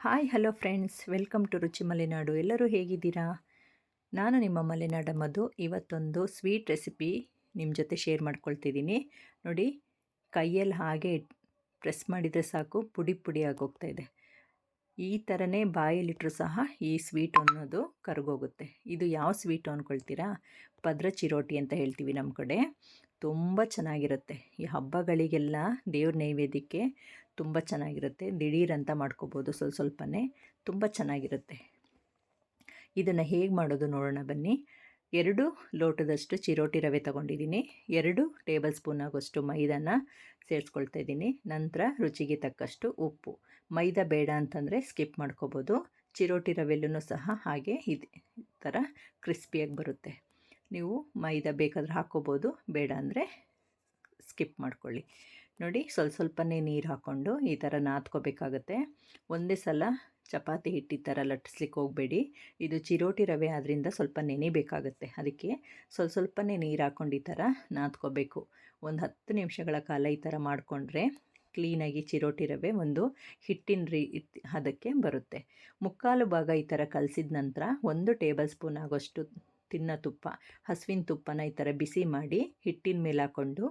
Hi hello friends, welcome to Ruchi Malenadu. ಎಲ್ಲರೂ ಹೇಗಿದ್ದೀರಾ? ನಾನು ನಿಮ್ಮ ಮಲೆನಾಡ ಮಧು. ಇವತ್ತೊಂದು ಸ್ವೀಟ್ ರೆಸಿಪಿ ನಿಮ್ಮ ಜೊತೆ ಶೇರ್ ಮಾಡ್ಕೊಳ್ತಿದ್ದೀನಿ. ನೋಡಿ, ಕೈಯಲ್ಲಿ ಹಾಗೆ ಪ್ರೆಸ್ ಮಾಡಿದರೆ ಸಾಕು, ಪುಡಿ ಪುಡಿ ಆಗೋಗ್ತಾಯಿದೆ. ಈ ಥರನೇ ಬಾಯಲ್ಲಿಟ್ಟರೂ ಸಹ ಈ ಸ್ವೀಟ್ ಅನ್ನೋದು ಕರಗೋಗುತ್ತೆ. ಇದು ಯಾವ ಸ್ವೀಟು ಅಂದ್ಕೊಳ್ತೀರಾ? ಪದ್ರ ಚಿರೋಟಿ ಅಂತ ಹೇಳ್ತೀವಿ ನಮ್ಮ ಕಡೆ. ತುಂಬ ಚೆನ್ನಾಗಿರುತ್ತೆ. ಈ ಹಬ್ಬಗಳಿಗೆಲ್ಲ ದೇವ್ರ ನೈವೇದ್ಯಕ್ಕೆ ತುಂಬ ಚೆನ್ನಾಗಿರುತ್ತೆ. ದಿಢೀರಂತ ಮಾಡ್ಕೋಬೋದು, ಸ್ವಲ್ಪನೇ ತುಂಬ ಚೆನ್ನಾಗಿರುತ್ತೆ. ಇದನ್ನು ಹೇಗೆ ಮಾಡೋದು ನೋಡೋಣ ಬನ್ನಿ. 2 ಲೋಟದಷ್ಟು ಚಿರೋಟಿ ರವೆ ತೊಗೊಂಡಿದ್ದೀನಿ. 2 ಟೇಬಲ್ ಸ್ಪೂನ್ ಆಗೋಷ್ಟು ಮೈದಾನ ಸೇರಿಸ್ಕೊಳ್ತಾ ಇದ್ದೀನಿ. ನಂತರ ರುಚಿಗೆ ತಕ್ಕಷ್ಟು ಉಪ್ಪು. ಮೈದಾ ಬೇಡ ಅಂತಂದರೆ ಸ್ಕಿಪ್ ಮಾಡ್ಕೋಬೋದು. ಚಿರೋಟಿ ರವೆಲ್ಲೂ ಸಹ ಹಾಗೆ ಈ ಥರ ಕ್ರಿಸ್ಪಿಯಾಗಿ ಬರುತ್ತೆ. ನೀವು ಮೈದಾ ಬೇಕಾದರೆ ಹಾಕ್ಕೋಬೋದು, ಬೇಡ ಅಂದರೆ ಸ್ಕಿಪ್ ಮಾಡ್ಕೊಳ್ಳಿ. ನೋಡಿ, ಸ್ವಲ್ಪನೇ ನೀರು ಹಾಕ್ಕೊಂಡು ಈ ಥರ ನಾದ್ಕೋಬೇಕಾಗತ್ತೆ. ಒಂದೇ ಸಲ ಚಪಾತಿ ಹಿಟ್ಟು ಈ ಥರ ಲಟ್ಟಿಸ್ಲಿಕ್ಕೆ ಹೋಗಬೇಡಿ. ಇದು ಚಿರೋಟಿ ರವೆ ಆದ್ದರಿಂದ ಸ್ವಲ್ಪ ನೆನೆಬೇಕಾಗುತ್ತೆ. ಅದಕ್ಕೆ ಸ್ವಲ್ಪನೇ ನೀರು ಹಾಕ್ಕೊಂಡು ಈ ಥರ ನಾದ್ಕೋಬೇಕು. ಒಂದು 10 ನಿಮಿಷಗಳ ಕಾಲ ಈ ಥರ ಮಾಡಿಕೊಂಡ್ರೆ ಕ್ಲೀನಾಗಿ ಚಿರೋಟಿ ರವೆ ಒಂದು ಹಿಟ್ಟಿನ ಅದಕ್ಕೆ ಬರುತ್ತೆ. ಮುಕ್ಕಾಲು ಭಾಗ ಈ ಥರ ಕಲಸಿದ ನಂತರ 1 ಟೇಬಲ್ ಸ್ಪೂನ್ ಆಗೋಷ್ಟು ತಿನ್ನೋ ತುಪ್ಪ, ಹಸುವಿನ ತುಪ್ಪನ ಈ ಥರ ಬಿಸಿ ಮಾಡಿ ಹಿಟ್ಟಿನ ಮೇಲೆ ಹಾಕ್ಕೊಂಡು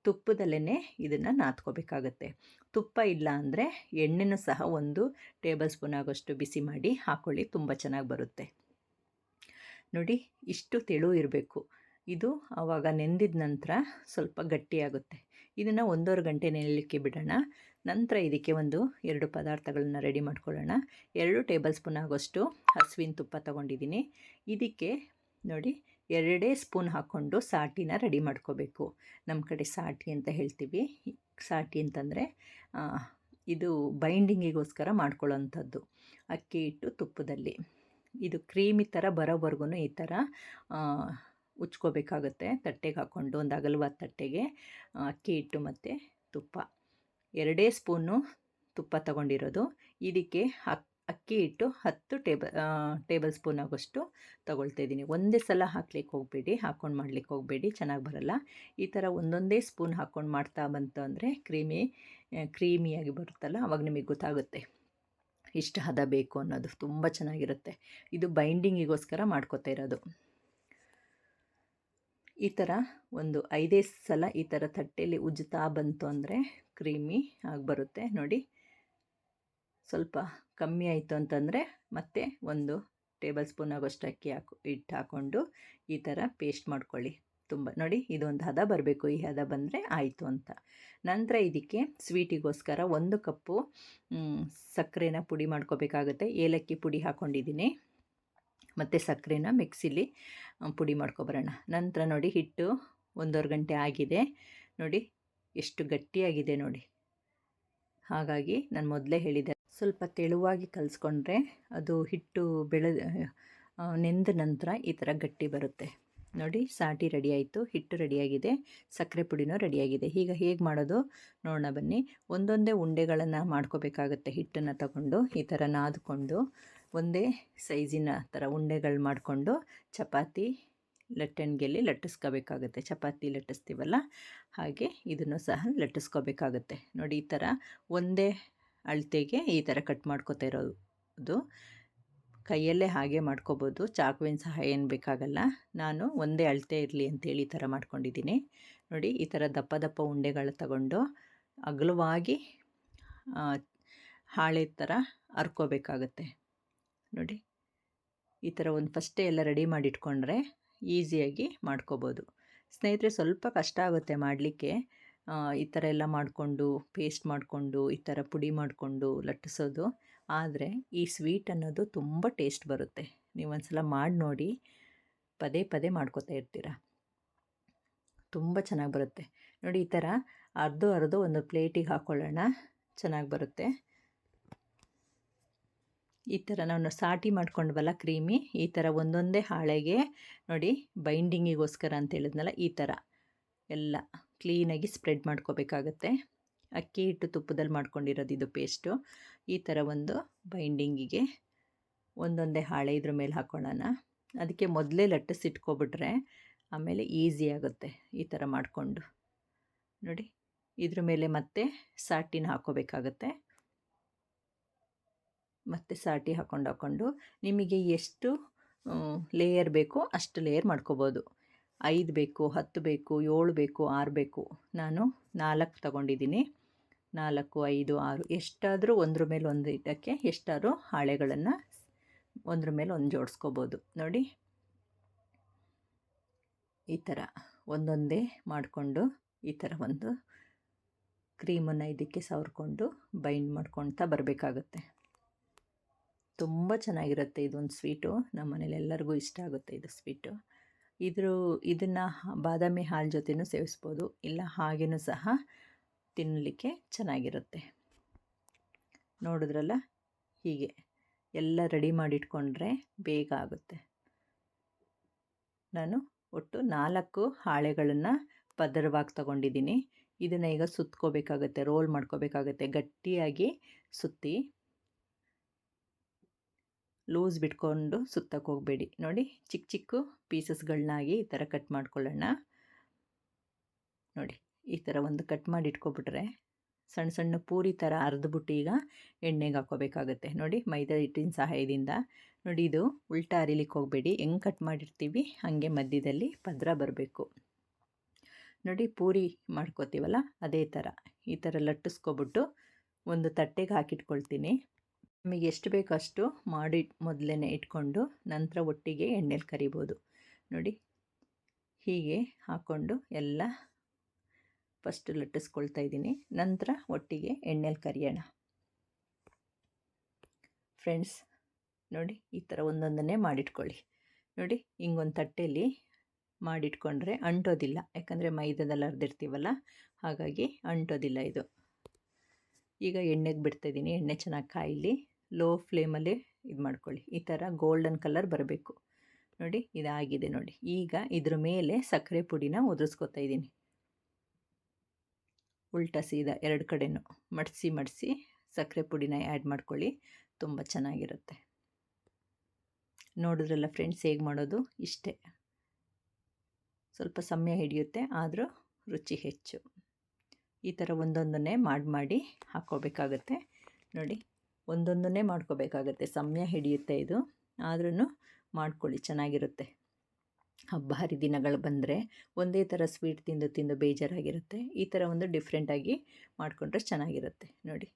ತುಪ್ಪದಲ್ಲೇ ಇದನ್ನು ನಾದ್ಕೋಬೇಕಾಗತ್ತೆ. ತುಪ್ಪ ಇಲ್ಲ ಅಂದರೆ ಎಣ್ಣೆನೂ ಸಹ 1 ಟೇಬಲ್ ಸ್ಪೂನ್ ಆಗೋಷ್ಟು ಬಿಸಿ ಮಾಡಿ ಹಾಕ್ಕೊಳ್ಳಿ, ತುಂಬ ಚೆನ್ನಾಗಿ ಬರುತ್ತೆ. ನೋಡಿ, ಇಷ್ಟು ತೆಳು ಇರಬೇಕು ಇದು. ಆವಾಗ ನೆಂದಿದ ನಂತರ ಸ್ವಲ್ಪ ಗಟ್ಟಿಯಾಗುತ್ತೆ. ಇದನ್ನು 1.5 ಗಂಟೆ ನೆನೆಯಲಿಕ್ಕೆ ಬಿಡೋಣ. ನಂತರ ಇದಕ್ಕೆ 2 ಪದಾರ್ಥಗಳನ್ನ ರೆಡಿ ಮಾಡ್ಕೊಳ್ಳೋಣ. 2 ಟೇಬಲ್ ಸ್ಪೂನ್ ಆಗೋಷ್ಟು ಹಸುವಿನ ತುಪ್ಪ ತೊಗೊಂಡಿದ್ದೀನಿ. ಇದಕ್ಕೆ ನೋಡಿ 2 ಸ್ಪೂನ್ ಹಾಕ್ಕೊಂಡು ಸಾಟಿನ ರೆಡಿ ಮಾಡ್ಕೋಬೇಕು. ನಮ್ಮ ಕಡೆ ಸಾಟಿ ಅಂತ ಹೇಳ್ತೀವಿ. ಸಾಟಿ ಅಂತಂದರೆ ಇದು ಬೈಂಡಿಂಗಿಗೋಸ್ಕರ ಮಾಡ್ಕೊಳ್ಳೋವಂಥದ್ದು. ಅಕ್ಕಿ ಹಿಟ್ಟು ತುಪ್ಪದಲ್ಲಿ ಇದು ಕ್ರೀಮಿ ಥರ ಬರೋವರೆಗೂ ಈ ಥರ ಉಚ್ಕೋಬೇಕಾಗುತ್ತೆ. ತಟ್ಟೆಗೆ ಹಾಕ್ಕೊಂಡು ಒಂದು ಅಗಲವಾದ ತಟ್ಟೆಗೆ ಅಕ್ಕಿ ಹಿಟ್ಟು ಮತ್ತು ತುಪ್ಪ 2 ಸ್ಪೂನು ತುಪ್ಪ ತಗೊಂಡಿರೋದು. ಇದಕ್ಕೆ ಅಕ್ಕಿ ಹಿಟ್ಟು 10 ಟೇಬಲ್ ಸ್ಪೂನ್ ಆಗೋಷ್ಟು ತೊಗೊಳ್ತಾ ಇದ್ದೀನಿ. ಒಂದೇ ಸಲ ಹಾಕ್ಲಿಕ್ಕೆ ಹೋಗಬೇಡಿ, ಹಾಕ್ಕೊಂಡು ಮಾಡ್ಲಿಕ್ಕೆ ಹೋಗಬೇಡಿ, ಚೆನ್ನಾಗಿ ಬರಲ್ಲ. ಈ ಥರ ಒಂದೊಂದೇ ಸ್ಪೂನ್ ಹಾಕ್ಕೊಂಡು ಮಾಡ್ತಾ ಬಂತು ಅಂದರೆ ಕ್ರೀಮಿಯಾಗಿ ಬರುತ್ತಲ್ಲ, ಆವಾಗ ನಿಮಗೆ ಗೊತ್ತಾಗುತ್ತೆ ಇಷ್ಟು ಹದ ಬೇಕು ಅನ್ನೋದು. ತುಂಬ ಚೆನ್ನಾಗಿರುತ್ತೆ. ಇದು ಬೈಂಡಿಂಗಿಗೋಸ್ಕರ ಮಾಡ್ಕೋತಾ ಇರೋದು. ಈ ಥರ ಒಂದು 5 ಸಲ ಈ ಥರ ತಟ್ಟೆಯಲ್ಲಿ ಉಜ್ಜುತ್ತಾ ಬಂತು ಅಂದರೆ ಕ್ರೀಮಿ ಆಗಿ ಬರುತ್ತೆ. ನೋಡಿ, ಸ್ವಲ್ಪ ಕಮ್ಮಿ ಆಯಿತು ಅಂತಂದರೆ ಮತ್ತೆ 1 ಟೇಬಲ್ ಸ್ಪೂನ್ ಆಗೋಷ್ಟು ಹಿಟ್ಟು ಹಾಕ್ಕೊಂಡು ಈ ಥರ ಪೇಸ್ಟ್ ಮಾಡ್ಕೊಳ್ಳಿ. ತುಂಬ ನೋಡಿ, ಇದೊಂದು ಹದ ಬರಬೇಕು. ಈ ಹದ ಬಂದರೆ ಆಯಿತು ಅಂತ. ನಂತರ ಇದಕ್ಕೆ ಸ್ವೀಟಿಗೋಸ್ಕರ 1 ಕಪ್ಪು ಸಕ್ಕರೆನ ಪುಡಿ ಮಾಡ್ಕೋಬೇಕಾಗುತ್ತೆ. ಏಲಕ್ಕಿ ಪುಡಿ ಹಾಕ್ಕೊಂಡಿದ್ದೀನಿ ಮತ್ತು ಸಕ್ಕರೆನ ಮಿಕ್ಸಿಲಿ ಪುಡಿ ಮಾಡ್ಕೊಬರೋಣ. ನಂತರ ನೋಡಿ, ಹಿಟ್ಟು 1.5 ಗಂಟೆ ಆಗಿದೆ. ನೋಡಿ ಎಷ್ಟು ಗಟ್ಟಿಯಾಗಿದೆ ನೋಡಿ. ಹಾಗಾಗಿ ನಾನು ಮೊದಲೇ ಹೇಳಿದೆ, ಸ್ವಲ್ಪ ತೆಳುವಾಗಿ ಕಲಿಸ್ಕೊಂಡ್ರೆ ಅದು ಹಿಟ್ಟು ನೆಂದ ನಂತರ ಈ ಥರ ಗಟ್ಟಿ ಬರುತ್ತೆ. ನೋಡಿ, ಸಾಟಿ ರೆಡಿ ಆಯಿತು, ಹಿಟ್ಟು ರೆಡಿಯಾಗಿದೆ, ಸಕ್ಕರೆ ಪುಡಿನೂ ರೆಡಿಯಾಗಿದೆ. ಈಗ ಹೇಗೆ ಮಾಡೋದು ನೋಡೋಣ ಬನ್ನಿ. ಒಂದೊಂದೇ ಉಂಡೆಗಳನ್ನು ಮಾಡ್ಕೋಬೇಕಾಗುತ್ತೆ. ಹಿಟ್ಟನ್ನು ತಗೊಂಡು ಈ ಥರ ನಾದ್ಕೊಂಡು ಒಂದೇ ಸೈಜಿನ ಥರ ಉಂಡೆಗಳು ಮಾಡಿಕೊಂಡು ಚಪಾತಿ ಲಟ್ಟಣಿಗೆಯಲ್ಲಿ ಲಟ್ಟಿಸ್ಕೋಬೇಕಾಗುತ್ತೆ. ಚಪಾತಿ ಲಟ್ಟಿಸ್ತೀವಲ್ಲ ಹಾಗೆ ಇದನ್ನು ಸಹ ಲಟ್ಟಿಸ್ಕೋಬೇಕಾಗುತ್ತೆ. ನೋಡಿ, ಈ ಥರ ಒಂದೇ ಅಳತೆಗೆ ಈ ಥರ ಕಟ್ ಮಾಡ್ಕೋತಾ ಇರೋದು. ಕೈಯಲ್ಲೇ ಹಾಗೆ ಮಾಡ್ಕೋಬೋದು, ಚಾಕುವಿನ ಸಹಾಯ ಏನು ಬೇಕಾಗಲ್ಲ. ನಾನು ಒಂದೇ ಅಳತೆ ಇರಲಿ ಅಂತೇಳಿ ಈ ಥರ ಮಾಡ್ಕೊಂಡಿದ್ದೀನಿ. ನೋಡಿ, ಈ ಥರ ದಪ್ಪ ದಪ್ಪ ಉಂಡೆಗಳು ತಗೊಂಡು ಅಗಲವಾಗಿ ಹಾಳೆ ಥರ ಹರ್ಕೋಬೇಕಾಗತ್ತೆ. ನೋಡಿ, ಈ ಥರ ಒಂದು ಫಸ್ಟೇ ಎಲ್ಲ ರೆಡಿ ಮಾಡಿಟ್ಕೊಂಡ್ರೆ ಈಸಿಯಾಗಿ ಮಾಡ್ಕೋಬೋದು. ಸ್ನೇಹಿತರೆ, ಸ್ವಲ್ಪ ಕಷ್ಟ ಆಗುತ್ತೆ ಮಾಡಲಿಕ್ಕೆ. ಈ ಥರ ಎಲ್ಲ ಮಾಡಿಕೊಂಡು ಪೇಸ್ಟ್ ಮಾಡಿಕೊಂಡು ಈ ಥರ ಪುಡಿ ಮಾಡಿಕೊಂಡು ಲಟ್ಟಿಸೋದು. ಆದರೆ ಈ ಸ್ವೀಟ್ ಅನ್ನೋದು ತುಂಬ ಟೇಸ್ಟ್ ಬರುತ್ತೆ. ನೀವು ಒಂದು ಸಲ ಮಾಡಿ ನೋಡಿ, ಪದೇ ಪದೇ ಮಾಡ್ಕೋತಾ ಇರ್ತೀರ, ತುಂಬ ಚೆನ್ನಾಗಿ ಬರುತ್ತೆ. ನೋಡಿ, ಈ ಥರ ಅರ್ಧ ಒಂದು ಪ್ಲೇಟಿಗೆ ಹಾಕ್ಕೊಳ್ಳೋಣ, ಚೆನ್ನಾಗಿ ಬರುತ್ತೆ. ಈ ಥರ ನಾವು ಸಾಟಿ ಮಾಡ್ಕೊಂಡ್ವಲ್ಲ ಕ್ರೀಮಿ, ಈ ಥರ ಒಂದೊಂದೇ ಹಾಳೆಗೆ ನೋಡಿ, ಬೈಂಡಿಂಗಿಗೋಸ್ಕರ ಅಂತ ಹೇಳಿದ್ನಲ್ಲ, ಈ ಥರ ಎಲ್ಲ ಕ್ಲೀನಾಗಿ ಸ್ಪ್ರೆಡ್ ಮಾಡ್ಕೋಬೇಕಾಗತ್ತೆ. ಅಕ್ಕಿ ಹಿಟ್ಟು ತುಪ್ಪದಲ್ಲಿ ಮಾಡ್ಕೊಂಡಿರೋದು ಇದು ಪೇಸ್ಟು. ಈ ಥರ ಒಂದು ಬೈಂಡಿಂಗಿಗೆ ಒಂದೊಂದೇ ಹಾಳೆ ಇದ್ರ ಮೇಲೆ ಹಾಕ್ಕೊಳ್ಳೋಣ. ಅದಕ್ಕೆ ಮೊದಲೇ ಲಟ್ಟಿಸಿಟ್ಕೊಬಿಟ್ರೆ ಆಮೇಲೆ ಈಸಿ ಆಗುತ್ತೆ. ಈ ಥರ ಮಾಡಿಕೊಂಡು ನೋಡಿ, ಇದ್ರ ಮೇಲೆ ಮತ್ತೆ ಸಾಟಿನ ಹಾಕ್ಕೋಬೇಕಾಗತ್ತೆ. ಮತ್ತು ಸಾಟಿ ಹಾಕ್ಕೊಂಡು ನಿಮಗೆ ಎಷ್ಟು ಲೇಯರ್ ಬೇಕೋ ಅಷ್ಟು ಲೇಯರ್ ಮಾಡ್ಕೋಬೋದು. 5 ಬೇಕು, 10 ಬೇಕು, 7 ಬೇಕು, 6 ಬೇಕು. ನಾನು 4 ತಗೊಂಡಿದ್ದೀನಿ. 4, 5, 6 ಎಷ್ಟಾದರೂ ಒಂದ್ರ ಮೇಲೆ ಒಂದು ಇಡಕ್ಕೆ ಎಷ್ಟಾದ್ರೂ ಹಾಳೆಗಳನ್ನು ಒಂದ್ರ ಮೇಲೆ ಒಂದು ಜೋಡಿಸ್ಕೋಬೋದು. ನೋಡಿ ಈ ಥರ ಒಂದೊಂದೇ ಮಾಡಿಕೊಂಡು ಈ ಥರ ಒಂದು ಕ್ರೀಮನ್ನು ಇದಕ್ಕೆ ಸವರ್ಕೊಂಡು ಬೈಂಡ್ ಮಾಡ್ಕೊಳ್ತಾ ಬರಬೇಕಾಗುತ್ತೆ. ತುಂಬ ಚೆನ್ನಾಗಿರುತ್ತೆ ಇದೊಂದು ಸ್ವೀಟು. ನಮ್ಮ ಮನೇಲಿ ಎಲ್ಲರಿಗೂ ಇಷ್ಟ ಆಗುತ್ತೆ ಇದು ಸ್ವೀಟು. ಇದನ್ನು ಬಾದಾಮಿ ಹಾಲು ಜೊತೆನೂ ಸೇವಿಸ್ಬೋದು, ಇಲ್ಲ ಹಾಗೇನೂ ಸಹ ತಿನ್ನಲಿಕ್ಕೆ ಚೆನ್ನಾಗಿರುತ್ತೆ. ನೋಡಿದ್ರಲ್ಲ, ಹೀಗೆ ಎಲ್ಲ ರೆಡಿ ಮಾಡಿಟ್ಕೊಂಡ್ರೆ ಬೇಗ ಆಗುತ್ತೆ. ನಾನು ಒಟ್ಟು 4 ಹಾಳೆಗಳನ್ನು ಪದರವಾಗಿ ತಗೊಂಡಿದ್ದೀನಿ. ಇದನ್ನು ಈಗ ಸುತ್ಕೋಬೇಕಾಗತ್ತೆ, ರೋಲ್ ಮಾಡ್ಕೋಬೇಕಾಗತ್ತೆ. ಗಟ್ಟಿಯಾಗಿ ಸುತ್ತಿ, ಲೂಸ್ ಬಿಟ್ಕೊಂಡು ಸುತ್ತಕ್ಕೆ ಹೋಗಬೇಡಿ. ನೋಡಿ, ಚಿಕ್ಕ ಚಿಕ್ಕ ಪೀಸಸ್ಗಳನ್ನಾಗಿ ಈ ಥರ ಕಟ್ ಮಾಡ್ಕೊಳ್ಳೋಣ. ನೋಡಿ, ಈ ಥರ ಒಂದು ಕಟ್ ಮಾಡಿ ಇಟ್ಕೊಬಿಟ್ರೆ ಸಣ್ಣ ಸಣ್ಣ ಪೂರಿ ಥರ ಅರ್ದ್ಬಿಟ್ಟು ಈಗ ಎಣ್ಣೆಗೆ ಹಾಕ್ಕೋಬೇಕಾಗತ್ತೆ. ನೋಡಿ, ಮೈದಾ ಹಿಟ್ಟಿನ ಸಹಾಯದಿಂದ. ನೋಡಿ, ಇದು ಉಲ್ಟಾ ಅರಿಲಿಕ್ಕೆ ಹೋಗಬೇಡಿ. ಹೆಂಗೆ ಕಟ್ ಮಾಡಿರ್ತೀವಿ ಹಾಗೆ ಮಧ್ಯದಲ್ಲಿ ಪದರ ಬರಬೇಕು. ನೋಡಿ, ಪೂರಿ ಮಾಡ್ಕೋತೀವಲ್ಲ ಅದೇ ಥರ ಈ ಥರ ಲಟ್ಟಿಸ್ಕೊಬಿಟ್ಟು ಒಂದು ತಟ್ಟೆಗೆ ಹಾಕಿಟ್ಕೊಳ್ತೀನಿ. ನಮಗೆ ಎಷ್ಟು ಬೇಕೋ ಅಷ್ಟು ಮಾಡಿ ಮೊದಲೇ ಇಟ್ಕೊಂಡು ನಂತರ ಒಟ್ಟಿಗೆ ಎಣ್ಣೆಲಿ ಕರಿಬೋದು. ನೋಡಿ, ಹೀಗೆ ಹಾಕ್ಕೊಂಡು ಎಲ್ಲ ಫಸ್ಟ್ ಲಟ್ಟಿಸ್ಕೊಳ್ತಾ ಇದ್ದೀನಿ, ನಂತರ ಒಟ್ಟಿಗೆ ಎಣ್ಣೆಲಿ ಕರಿಯೋಣ. ಫ್ರೆಂಡ್ಸ್ ನೋಡಿ, ಈ ಥರ ಒಂದೊಂದನ್ನೇ ಮಾಡಿಟ್ಕೊಳ್ಳಿ. ನೋಡಿ, ಹಿಂಗೊಂದು ತಟ್ಟೆಯಲ್ಲಿ ಮಾಡಿಟ್ಕೊಂಡ್ರೆ ಅಂಟೋದಿಲ್ಲ, ಯಾಕಂದರೆ ಮೈದಾದಲ್ಲಿ ಅರ್ದಿರ್ತೀವಲ್ಲ, ಹಾಗಾಗಿ ಅಂಟೋದಿಲ್ಲ ಇದು. ಈಗ ಎಣ್ಣೆಗೆ ಬಿಡ್ತಾಯಿದ್ದೀನಿ. ಎಣ್ಣೆ ಚೆನ್ನಾಗಿ ಕಾಯಿಲಿ. ಲೋ ಫ್ಲೇಮಲ್ಲಿ ಇದು ಮಾಡ್ಕೊಳ್ಳಿ. ಈ ಥರ ಗೋಲ್ಡನ್ ಕಲರ್ ಬರಬೇಕು. ನೋಡಿ, ಇದಾಗಿದೆ. ನೋಡಿ, ಈಗ ಇದ್ರ ಮೇಲೆ ಸಕ್ಕರೆ ಪುಡಿನ ಉದುರಿಸ್ಕೊತಾ ಇದ್ದೀನಿ. ಉಲ್ಟಾ ಸೀದಾ 2 ಕಡೆನೂ ಮಡಿಸಿ ಸಕ್ಕರೆ ಪುಡಿನ ಆ್ಯಡ್ ಮಾಡ್ಕೊಳ್ಳಿ. ತುಂಬ ಚೆನ್ನಾಗಿರುತ್ತೆ. ನೋಡಿದ್ರಲ್ಲ ಫ್ರೆಂಡ್ಸ್, ಹೇಗೆ ಮಾಡೋದು? ಇಷ್ಟೇ. ಸ್ವಲ್ಪ ಸಮಯ ಹಿಡಿಯುತ್ತೆ, ಆದರೂ ರುಚಿ ಹೆಚ್ಚು. ಈ ಥರ ಒಂದೊಂದನ್ನೇ ಮಾಡಿ ಹಾಕ್ಕೋಬೇಕಾಗತ್ತೆ. ನೋಡಿ, ಒಂದೊಂದನ್ನೇ ಮಾಡ್ಕೋಬೇಕಾಗತ್ತೆ. ಸಮಯ ಹಿಡಿಯುತ್ತೆ ಇದು, ಆದ್ರೂ ಮಾಡ್ಕೊಳ್ಳಿ, ಚೆನ್ನಾಗಿರುತ್ತೆ. ಹಬ್ಬ ಹರಿದಿನಗಳು ಬಂದರೆ ಒಂದೇ ಥರ ಸ್ವೀಟ್ ತಿಂದು ಬೇಜಾರಾಗಿರುತ್ತೆ. ಈ ಥರ ಒಂದು ಡಿಫ್ರೆಂಟಾಗಿ ಮಾಡಿಕೊಂಡ್ರೆ ಚೆನ್ನಾಗಿರುತ್ತೆ. ನೋಡಿ,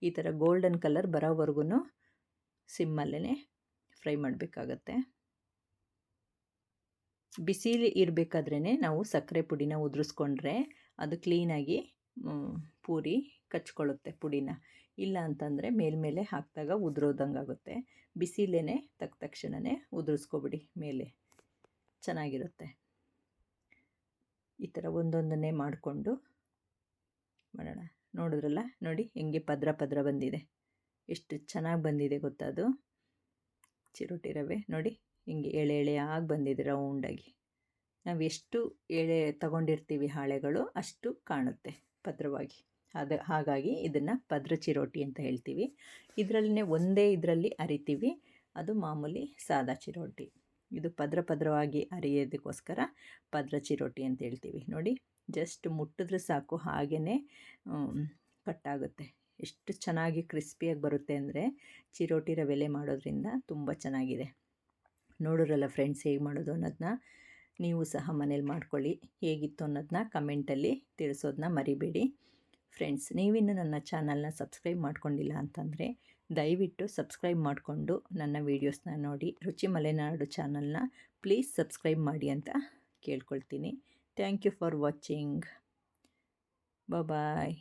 ಈ ಥರ ಗೋಲ್ಡನ್ ಕಲರ್ ಬರೋವರೆಗೂ ಸಿಮ್ಮಲ್ಲೇ ಫ್ರೈ ಮಾಡಬೇಕಾಗತ್ತೆ. ಬಿಸಿಲಿ ಇರಬೇಕಾದ್ರೇ ನಾವು ಸಕ್ಕರೆ ಪುಡಿನ ಉದುರಿಸ್ಕೊಂಡ್ರೆ ಅದು ಕ್ಲೀನಾಗಿ ಪೂರಿ ಕಚ್ಕೊಳ್ಳುತ್ತೆ ಪುಡಿನ. ಇಲ್ಲ ಅಂತಂದರೆ ಮೇಲ್ಮೇಲೆ ಹಾಕಿದಾಗ ಉದುರೋದಂಗಾಗುತ್ತೆ. ಬಿಸಿಲೇ ತಕ್ಷಣವೇ ಉದುರಿಸ್ಕೊಬಿಡಿ, ಮೇಲೆ ಚೆನ್ನಾಗಿರುತ್ತೆ. ಈ ಥರ ಒಂದೊಂದನ್ನೇ ಮಾಡಿಕೊಂಡು ಮಾಡೋಣ. ನೋಡಿದ್ರಲ್ಲ, ನೋಡಿ ಹೆಂಗೆ ಪದರ ಬಂದಿದೆ, ಎಷ್ಟು ಚೆನ್ನಾಗಿ ಬಂದಿದೆ ಗೊತ್ತಾ ಅದು ಚಿರೋಟಿ ರವೆ. ನೋಡಿ, ಹಿಂಗೆ ಎಳೆಯಾಗಿ ಬಂದಿದೆ ರೌಂಡಾಗಿ. ನಾವು ಎಷ್ಟು ಎಳೆ ತಗೊಂಡಿರ್ತೀವಿ ಹಾಳೆಗಳು ಅಷ್ಟು ಕಾಣುತ್ತೆ ಪದರವಾಗಿ. ಹಾಗಾಗಿ ಇದನ್ನು ಪದರ ಚಿರೋಟಿ ಅಂತ ಹೇಳ್ತೀವಿ. ಇದರಲ್ಲೇ ಒಂದೇ ಇದರಲ್ಲಿ ಅರಿತೀವಿ, ಅದು ಮಾಮೂಲಿ ಸಾದಾ ಚಿರೋಟಿ. ಇದು ಪದರವಾಗಿ ಅರಿಯೋದಕ್ಕೋಸ್ಕರ ಪದರ ಚಿರೋಟಿ ಅಂತ ಹೇಳ್ತೀವಿ. ನೋಡಿ, ಜಸ್ಟ್ ಮುಟ್ಟಿದ್ರೆ ಸಾಕು, ಹಾಗೇ ಕಟ್ಟಾಗುತ್ತೆ. ಎಷ್ಟು ಚೆನ್ನಾಗಿ ಕ್ರಿಸ್ಪಿಯಾಗಿ ಬರುತ್ತೆ ಅಂದರೆ ಚಿರೋಟಿ ರವೆಲೆ ಮಾಡೋದ್ರಿಂದ ತುಂಬ ಚೆನ್ನಾಗಿದೆ. ನೋಡಿರಲ್ಲ ಫ್ರೆಂಡ್ಸ್, ಹೇಗೆ ಮಾಡೋದು ಅನ್ನೋದನ್ನ ನೀವು ಸಹ ಮನೇಲಿ ಮಾಡ್ಕೊಳ್ಳಿ. ಹೇಗಿತ್ತು ಅನ್ನೋದನ್ನ ಕಮೆಂಟಲ್ಲಿ ತಿಳಿಸೋದನ್ನ ಮರಿಬೇಡಿ. ಫ್ರೆಂಡ್ಸ್, ನೀವಿನ್ನೂ ನನ್ನ ಚಾನಲ್ನ ಸಬ್ಸ್ಕ್ರೈಬ್ ಮಾಡ್ಕೊಂಡಿಲ್ಲ ಅಂತಂದರೆ ದಯವಿಟ್ಟು ಸಬ್ಸ್ಕ್ರೈಬ್ ಮಾಡಿಕೊಂಡು ನನ್ನ ವೀಡಿಯೋಸ್ನ ನೋಡಿ. ರುಚಿ ಮಲೆನಾಡು ಚಾನಲ್ನ ಪ್ಲೀಸ್ ಸಬ್ಸ್ಕ್ರೈಬ್ ಮಾಡಿ ಅಂತ ಕೇಳ್ಕೊಳ್ತೀನಿ. Thank you for watching. Bye.